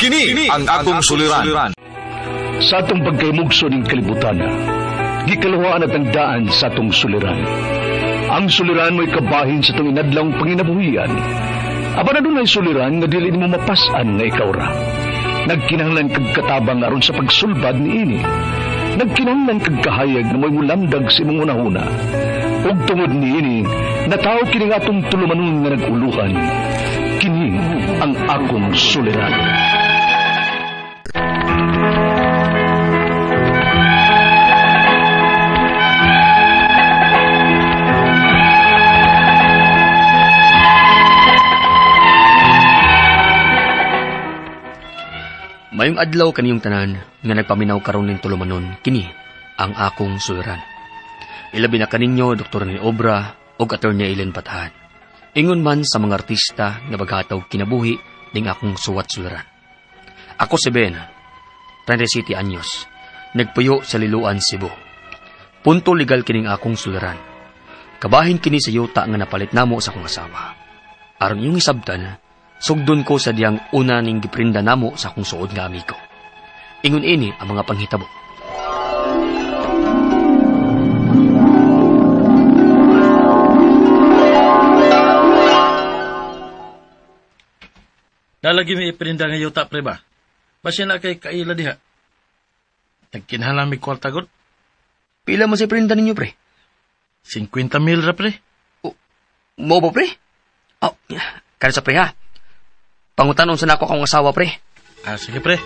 Kini ang akong suliran. Sa atong pagkaymugso ng kalibutan, gikalawaan at ang daan sa atong suliran. Ang suliran mo'y kabahin sa itong inadlang panginabuhian. Aba na doon ay suliran nga dili mo mapasan nga ikaw ra. Nagkinahanglan kag katabang aron sa pagsulbad ni ini. Nagkinahanglan kag kahayag na mo'y mulamdag sa imong unahuna. Ug tungod ni ini, nataw kini nga atong tulumanon nga naguluhan. Kini ang akong suliran. Mayong adlaw kaniyong tanan nga nagpaminaw karon ning tulumanon, kini ang akong suliran. Ilabi na kaninyo Dr. ni Obra o Attorney Eileen Patahan. Ingon man sa mga artista nga baghataw kinabuhi ning akong suwat suliran. Ako si Ben, 37 anyos, nagpuyo sa Liloan, Cebu. Punto legal kining akong suliran. Kabahin kini sa yuta nga napalit namo sa akong asawa. Aron yung isabtan, sugdon ko sa diyang una ning giprinda namo sa akong suod nga amigo. Ingon ini ang mga panghitabo. Nalagi may iprinda nga yuta, pre ba? Basi na kay kaila diha. Nagkinahanglan may kwarta god. Pila mo sa iprinda ninyo, pre? 50,000 ra, pre. Mo ba, pre? Oh, kaya sa pre, ha? Pangutanon sa nako akong asawa, pre. Sige, pre.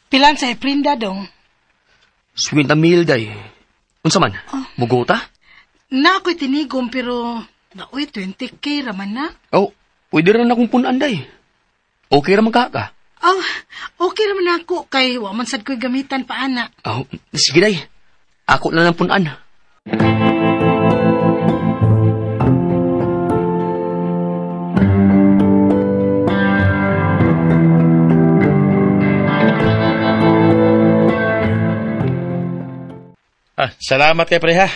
Pilan sa iprinda dong? 50,000 day. Unsa man? Mugota? Na ako'y tinigom pero naoy 20K raman na. Oh, pwede rin akong punan day. Okay raman ka. Okay raman ako kay wa man sad ko'y gamitan pa ana. Oh, sige day. Ako na lang punan. Salamat kay pre ha.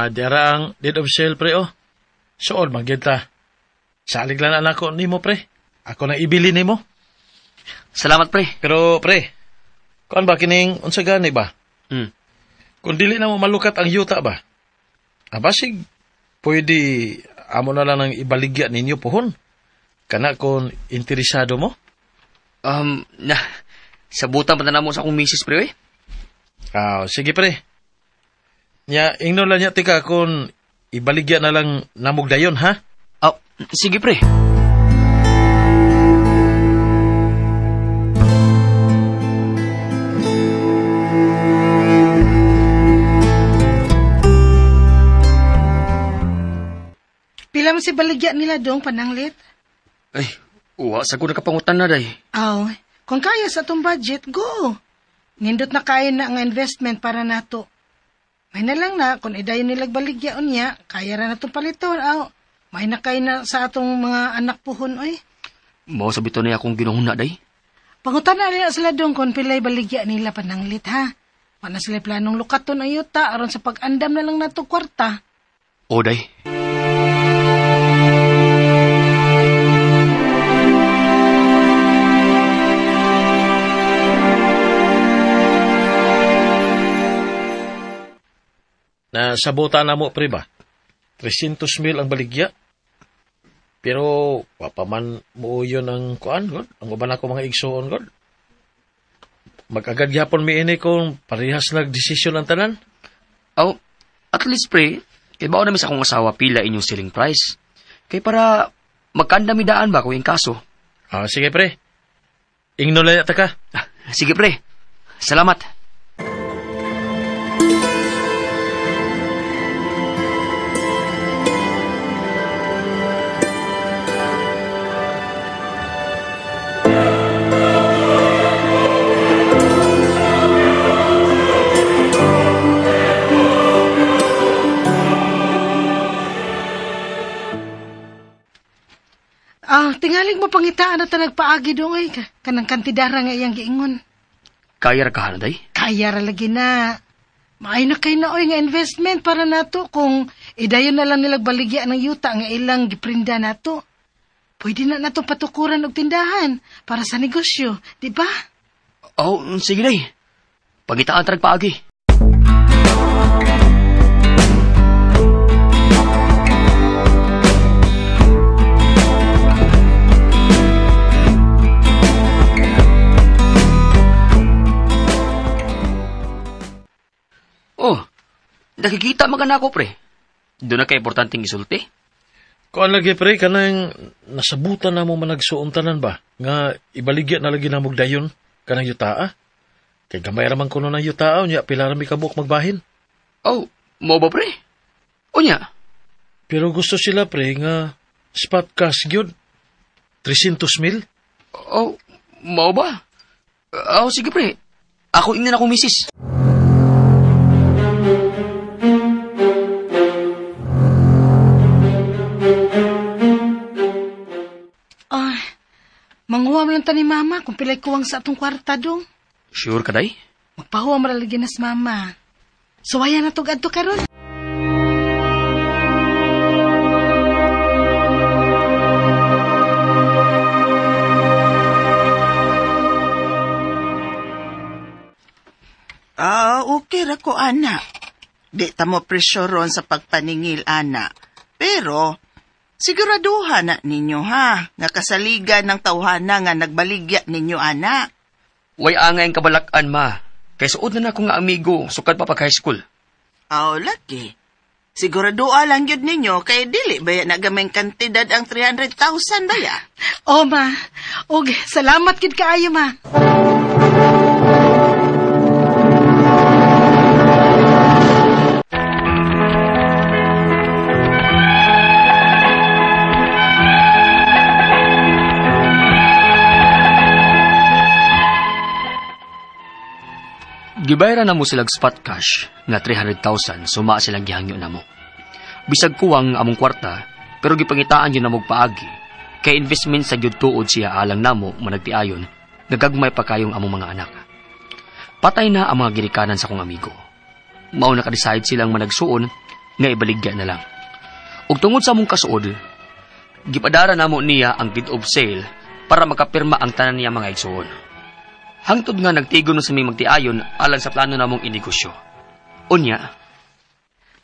Diara ang deed of sale, pre, oh. Sool, magginta. Salig lang na ako ni mo, pre. Ako na ibili ni mo. Salamat, pre. Pero, pre, kuan ba kining unsa gani ba? Kung dili na mo malukat ang yuta ba? Basig, pwede amo na lang ng ibaligya ninyo pohon. Kana kung interesado mo? Sabutan pa na mo sa akong misis, pre, eh. Sige, pre. Nya, ingno lang niya, tika, kung ibaligya na lang namugdayon, ha? Sige, pre. Pila mo si baligya nila dong, pananglit? Ay, saguro ka pangutan na, day. Kung kaya sa itong budget, go. Nindot na kaya na ang investment para nato. May na lang na, kung idayon nilag baligyaon niya, kaya ra na itong paliton. May na kaya na sa atong mga anak puhon, oy. Mao sabito na akong ginuhuna, day. Pangutan na nila sila dong kung pilay baligya nila pananglit, ha? Wala sila planong lukaton ang yuta, aron sa pag-andam na lang na itong kwarta. O, day. Nasabutan na mo, pre ba? 300,000 ang baligya. Pero, papaman mo yun ang kuan, God. Ang uban ako mga igsoon, God. Mag-agad yapon mi ini kung parehas nag-desisyon ang tanan. At least, pre, kay bao namin sa akong asawa pila inyong selling price. Kay para magkandamidaan ba kung yung kaso. Sige, pre. Ingno lang yata ka. Sige, pre. Salamat. Tingaling mo pangitaan na nagpaagi dong ay. Kanang kantidara nga iyang giingon. Kaya ra ka, day? Kaya ra lagi na. Maay na kay naoy nga investment para nato kung idayon na lang nilag baligya ng yuta nga ilang giprinda nato. Pwede na nato patukuran og tindahan para sa negosyo, di ba? Oh, sige day. Pagitaan tarag paagi. Oh, nakikita man ka na ako, pre. Doon na ka-importanteng isulti. Kuan lagi pre, kanang nasabutan na mo managsuuntanan ba? Nga ibaligya na lagi na mong dayon, kanang yutaa. Kay gamay raman kuno ng yutaa, niya pilarami kabuk magbahin. Oh, mo ba, pre? O niya? Pero gusto sila pre, nga spot cash gyud. 300,000. Oh, mo ba? Oh, sige, pre. Ako ingnan ako, misis. Manguha mo lang ta ni mama kung pilay kuwang sa atong kwarta dong. Sure ka, day? Magpahuwa mo lalagyan na sa mama. Suwaya na to gadto karon. Okay ra ko, ana. Di ta mo presyoron sa pagpaningil, ana. Pero, siguraduhan na ninyo, ha? Nga kasaligan ng tawhana nga nagbaligya ninyo, ana. Way angay ang kabalakan, ma. Kay suod na ako nga amigo, sukad pa pag-high school. Laki. Siguraduha lang yun ninyo, kay dili ba yan nagameng kantidad ang 300,000 ba ya? Oh, ma. Og, salamat gid kaayo, ma. Gibayran na mo silang spot cash nga 300,000 suma silang gihangyo na mo. Bisag kuwang among kwarta, pero gipangitaan yun na mo paagi, kay investment sa gyud tuod siya alang namo managtiayon, nagagmay pa kayong among mga anak. Patay na ang mga girikanan sa kong amigo. Mao naka-decide silang managsuon nga ibaligya na lang. Ug tungod sa among kasuod, gipadara namo niya ang deed of sale para makapirma ang tanan niya mga igsuon. Hangtod nga nagtigon sa may magtiayon alang sa plano namong inegosyo. Unya,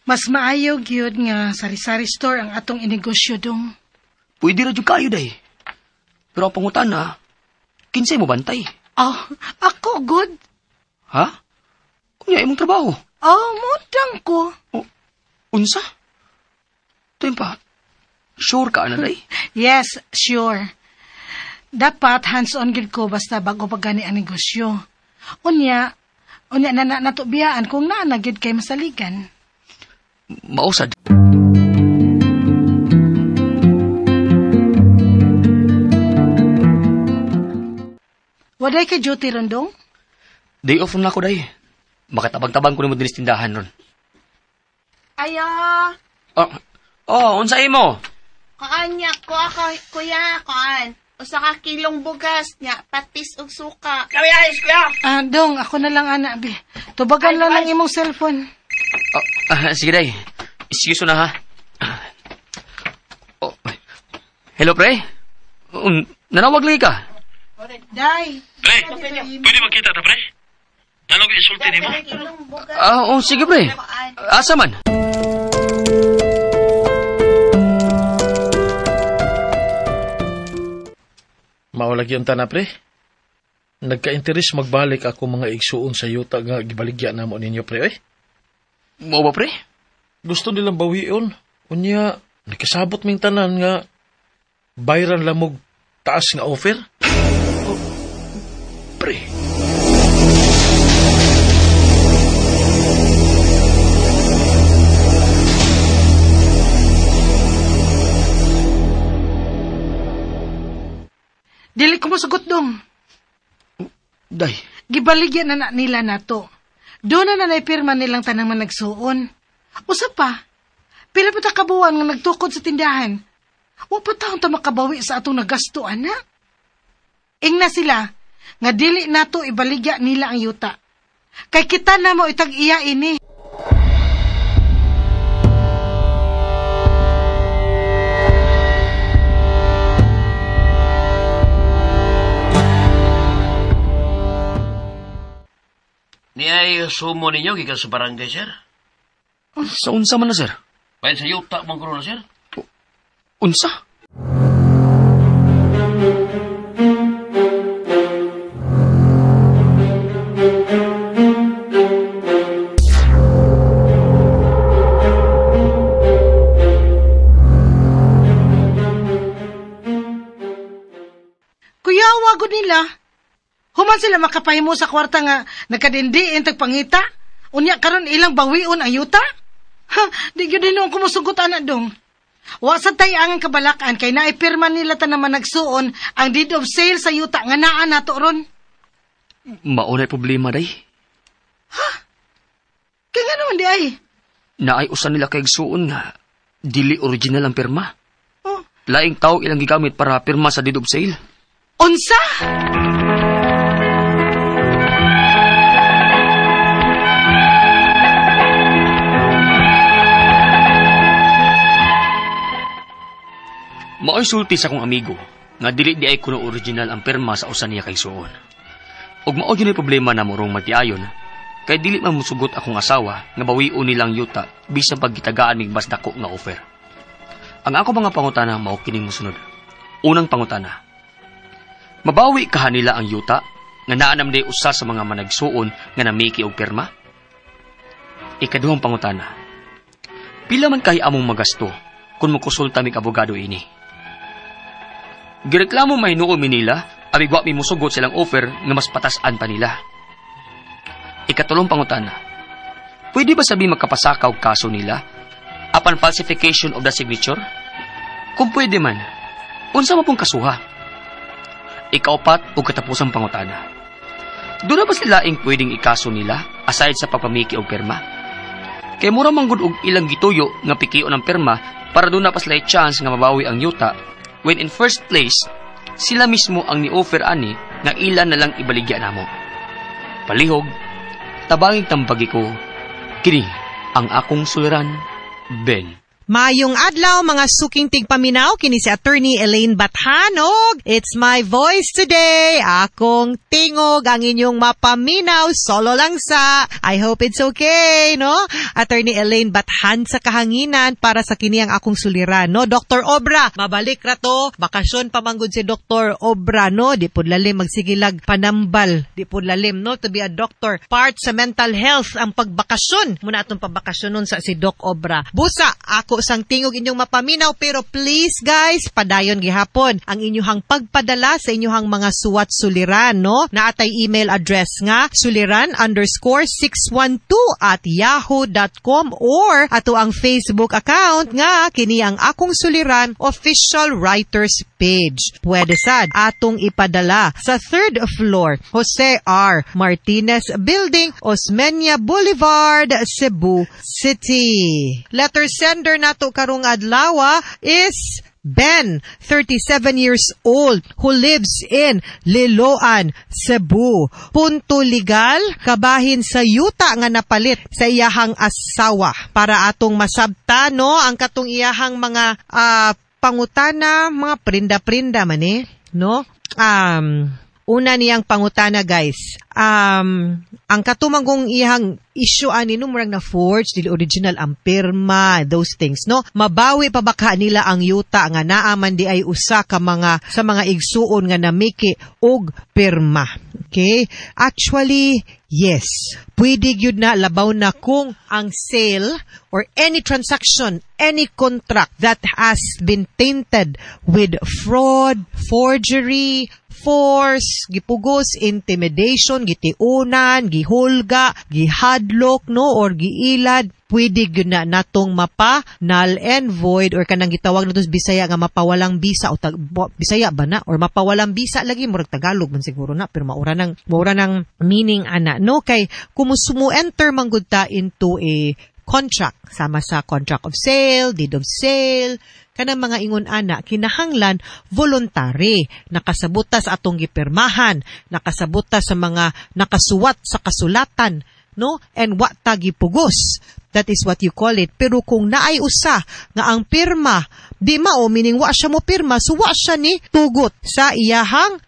Mas maayo gyud nga sari-sari store ang atong inegosyo dong. pwede ra jud kayo day. Pero ang pangutana, kinsay mo bantay? Oh, ako good. Ha? Unya imong trabaho. Oh, mudang ko. Unsa? Tuwing pa, sure ka na day? Yes, sure. Dapat hands-on gid ko basta bago pagani ang negosyo. Unya na nato biyaan kung naa na gid kay masaligan. Mausad. Waday ka duty ron dong? Day off na ako day. Makatabang-tabang ko ni mo dinis tindahan ron. Ayo, Unsa imo? kaanya ko ako, kuya, kaan. Usa ka kilong bugas niya, patis ug suka. Dong, ako na lang ana, bi. Tubagan lang ng imong cellphone. Sige day. Excuse na ha. Hello pre? Nanawag lagi ka? Day. Pre, pwede magkita na pre? Talog isulti ni mo? Kilong bugas. Sige pre. Asa man? Maulagi yung tana pre. Nagka-interes magbalik ako mga igsuon sa yuta nga gibaligya na mo ninyo pre. Mo ba pre? Gusto nilang bawion. Unya, nakasabot ming tanan nga bayran lamog taas nga offer. Pre. Dili ko masagot dong. Day. Gibaligyan na nila nato. Doon na naipirma nilang tanang managsuon. Usa pa, pila pa ta kabuan nga nagtukod sa tindahan. Wa pa taong ta makabawi sa atong nagasto, anak. Ingna sila, nga dili nato ibaligya nila ang yuta. Kay kita na mo itag iya ini. Ni ay sumo ninyo gikan sa barangay, sir. Sa unsa man na, sir? Bayan sa yuta mong kuno na, sir. Unsa? Kuya, wagod nila. Human sila makapahimo sa kwarta nga nagkadindiin tagpangita. Unya karon ilang bawion ang yuta? Ha, di gyud dinong kumusugot anak dong. Wa sa tay ang kabalakan kay naipirma nila ta naman nagsuon ang deed of sale sa yuta nga naa nato ron. Maunay problema, day. Kaya nga naman di ay. Naay usan nila kay suon nga dili original ang pirma. Oh. Laing tao ilang gigamit para pirma sa deed of sale. Unsa? Mao'y sulti sa akong amigo nga dili di ay kuno original ang pirma sa usan niya kay suon. Ug mao gyud problema na morong magtiayon kay dili man musugot akong asawa nga bawion nilang yuta bisan pagkitagaan mig mas dako nga offer. Ang ako mga pangutana mao kining mosunod. Unang pangutana. Mabawi ka nila ang yuta nga naa naman day usa sa mga managsuon nga namiki og pirma? Ikaduhang pangutana. Pila man kay among magasto kung mokonsulta mig abogado ini? Gireklamo may nuo mi nila, abigwa mi musugot silang offer nga mas patasan pa nila. Ikatulong pangutana. Pwede ba sabi magkapasakaw kaso nila apan falsification of the signature? Kung pwede man, unsa mo pong kasuha? Ikaapat o katapusang pangutana. Doon na ba sila ing pwedeng ikaso nila aside sa pagpamiki og pirma? Kay mura manggod og ilang gituyo nga pikion ang pirma para doon na pa sila chance nga mabawi ang yuta when in first place, sila mismo ang ni-offer ani nga ilan na lang ibaligya namo. Palihog, tabanging tambagi ko, kini ang akong suliran, Ben. Mayong adlaw mga suking tigpaminaw kini si Attorney Elaine Bathanog. It's my voice today. Akong tingog ang inyong mapaminaw solo lang sa. I hope it's okay, no? Attorney Elaine Bathan sa kahanginan para sa kini ang akong suliran, no? Dr. Obra, mabalik ra to. Bakasyon pa manggod si Dr. Obra, no? Di pud lalim magsigilag panambal. Di pud lalim, no? To be a doctor. Part sa mental health ang pagbakasyon. Muna atong pabakasyon nun sa si Doc Obra. Busa, ako sang tingog inyong mapaminaw pero please guys, padayon gihapon ang inyong pagpadala sa inyong mga suwat suliran, no? Naatay email address nga suliran_612@yahoo.com or ato ang Facebook account nga kini ang akong suliran official writers page. Pwede sad atong ipadala sa 3rd floor Jose R. Martinez Building, Osmeña Boulevard, Cebu City. Letter sender nato karong adlaw is Ben, 37 years old, who lives in Liloan, Cebu. Punto legal, kabahin sa yuta nga napalit sa iyahang asawa. Para atong masabta, no, ang katong iyahang mga pangutana, mga prinda-prinda man no? Una niyang pangutana, guys. Ang katumangong iyang issue ani no murag na forged, dili original ang pirma, those things, no? Mabawi pa baka nila ang yuta nga naaman di ay usa ka mga sa mga igsuon nga namiki og pirma. Okay? Actually, yes. Pwede gyud na labaw na kung ang sale or any transaction, any contract that has been tainted with fraud, forgery, force, gipugos, intimidation, gitiunan, gihulga, gihadlok, no, or giilad, pwede gyud na natong mapa null and void or kanang gitawag nato sa Bisaya nga mapawalang bisa o Bisaya ba na or mapawalang bisa lagi murag Tagalog man siguro na pero maura nang meaning ana, no? Kay kung enter man gud ta into a contract, sama sa contract of sale, deed of sale, kanang mga ingon ana kinahanglan voluntary, nakasabutas atong gipirmahan, nakasabutas sa mga nakasuwat sa kasulatan, no? And wa ta gipugos. That is what you call it. Pero kung naay usa nga ang pirma di mao, meaning wa siya mo pirma, so wa siya ni tugot sa iyahang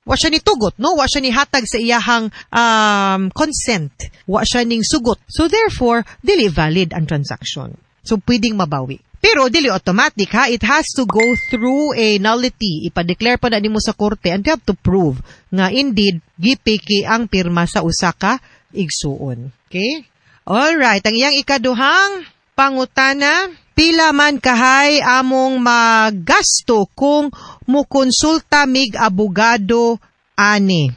wa siya ni tugot, no? Wa siya ni hatag sa iyahang consent. Wa siya ning sugot. So therefore, dili valid ang transaction. So pwedeng mabawi. Pero dili automatic ha, it has to go through a nullity. Ipa-declare pa na nimo sa korte and you have to prove nga indeed gipiki ang pirma sa usa ka igsuon. Okay? Alright, ang iyang ikaduhang pangutana, pila man kahay among magasto kung mukonsulta mig abogado ani.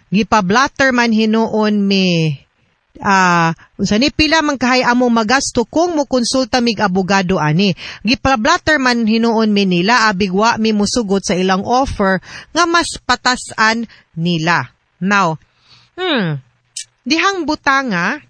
Gipablatter man hinuon mi unsani pila man kahay among magasto kung mukonsulta mig abogado ani. Gipablatter man hinuon mi nila abigwa mi musugot sa ilang offer nga mas patasan nila. Now, dihang butanga,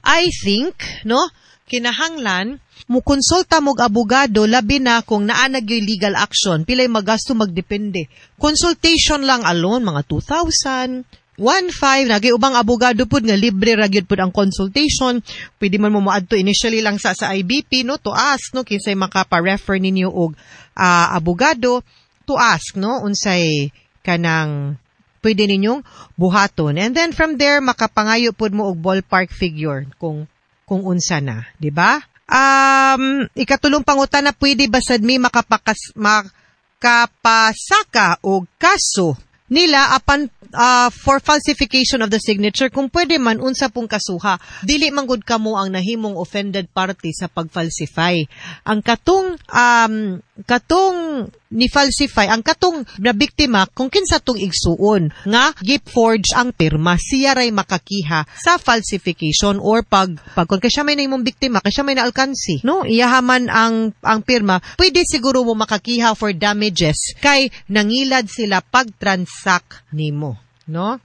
I think, no, kinahanglan mukonsulta mog abogado labi na kung naa nagyoy legal action, pilay magasto magdepende. Consultation lang alone mga 2,000, 1,500, nagay ubang abogado pud nga libre ra gyud pud ang consultation. Pwede man mo moadto initially lang sa IBP, no, to ask, no, kinsay makapa-refer ninyo og abogado, to ask, no, unsay kanang pwede ninyong buhaton. And then from there, makapangayo po mo og ballpark figure kung unsa na. Diba? Ikatulong pangutana, pwede ba sad mi makapasaka og kaso nila apan for falsification of the signature? Kung pwede man, unsa pong kasuha. Dili man gud kamo ang nahimong offended party sa pag-falsify. Ang katong ni-falsify, ang katong na biktima, kung kinsa tong igsuon, nga gip-forge ang pirma, siya ray makakiha sa falsification or kung siya may nahimong biktima, kaya siya may naalkansi, no? Iyahaman ang pirma, pwede siguro mo makakiha for damages kay nangilad sila pag-transact nimo, no?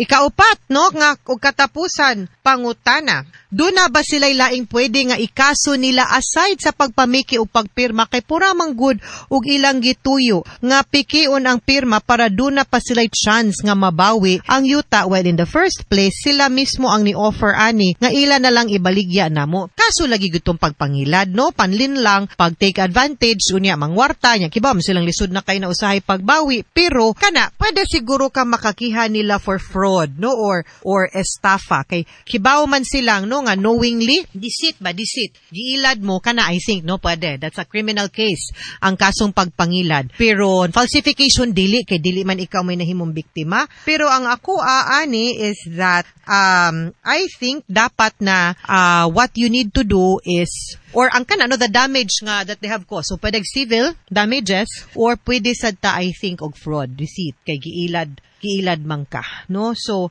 Ikaupat, no, nga og katapusan pangutana. Doon na ba sila'y laing pwede nga ikaso nila aside sa pagpamiki o pagpirma kay pura manggod og ilang gituyo nga pikion ang pirma para doon na pa sila'y chance nga mabawi ang yuta? Well, in the first place, sila mismo ang ni-offer ani nga ila na lang ibaligya namo. Kaso lagi gutong pagpangilad, no, panlin lang, pag-take advantage, unya mangwarta, nya kibam silang lisod na kay na usahay pagbawi. Pero kana, pwede siguro ka makakiha nila for fraud, no, or estafa kay kibaw man silang, no, nga knowingly deceit. Giilad mo kana, I think, no, pwede, that's a criminal case ang kasong pagpangilad. Pero falsification dili kay dili man ikaw may nahimong biktima. Pero ang ako ani is that I think dapat na what you need to do is, or ang kana, no, the damage nga that they have caused, so pwede civil damages or pwede sad ta, I think, og fraud, deceit kay giilad man ka, no? So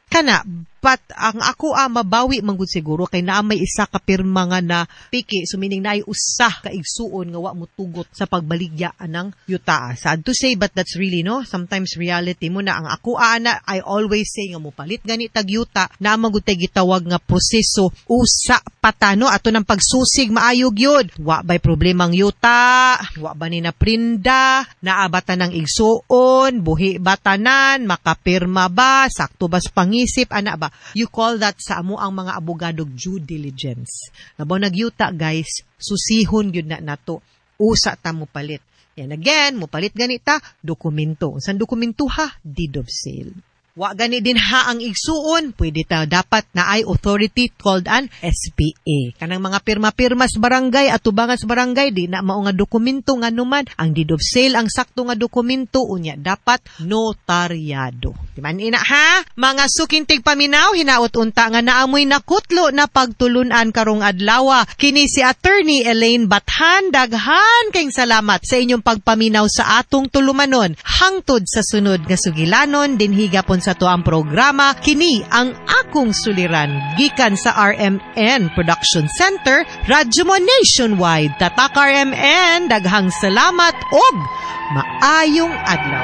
kana, but ang ako mabawi manggod siguro kay naa may isa ka pirma nga na piki, so meaning naay usa ka igsuon nga wa mo tugot sa pagbaligya ng yuta. Sad to say, but that's really, no, sometimes reality mo na. Ang ako ana, I always say nga mo palit gani tag yuta na manggod tay gitawag nga proseso usa patano ato ng pagsusig maayog yun. Wa bay problemang yuta, wa ba ni na prinda, naabatan ng igsuon, buhi batanan, makapirma ba, sakto ba sa pangisip, ana ba? You call that sa amo ang mga abogadog due diligence. Nabaw nagyuta, guys, susihon yun na nato. Usa ta mo palit. Yan again, mo palit ganita, dokumento. San dokumento ha? Deed of sale. Wa gani din ha ang igsuon, pwede ta dapat na ay authority called an SPA. Kanang mga pirma-pirma sa barangay at tubangan sa barangay, di na mao nga dokumento nga numan. Ang deed of sale, ang sakto nga dokumento, unya dapat notaryado. Di man ina ha? Mga sukintig paminaw, hinaot unta nga naamoy nakutlo na pagtulunan karong adlaw. Kini si Attorney Elaine Bathan, daghan kayong salamat sa inyong pagpaminaw sa atong tulumanon. Hangtod sa sunod nga sugilanon, dinhiga pon sa to ang programa, kini ang akong suliran gikan sa RMN Production Center, Radyo mo Nationwide. Tatak RMN, daghang salamat og maayong adlaw.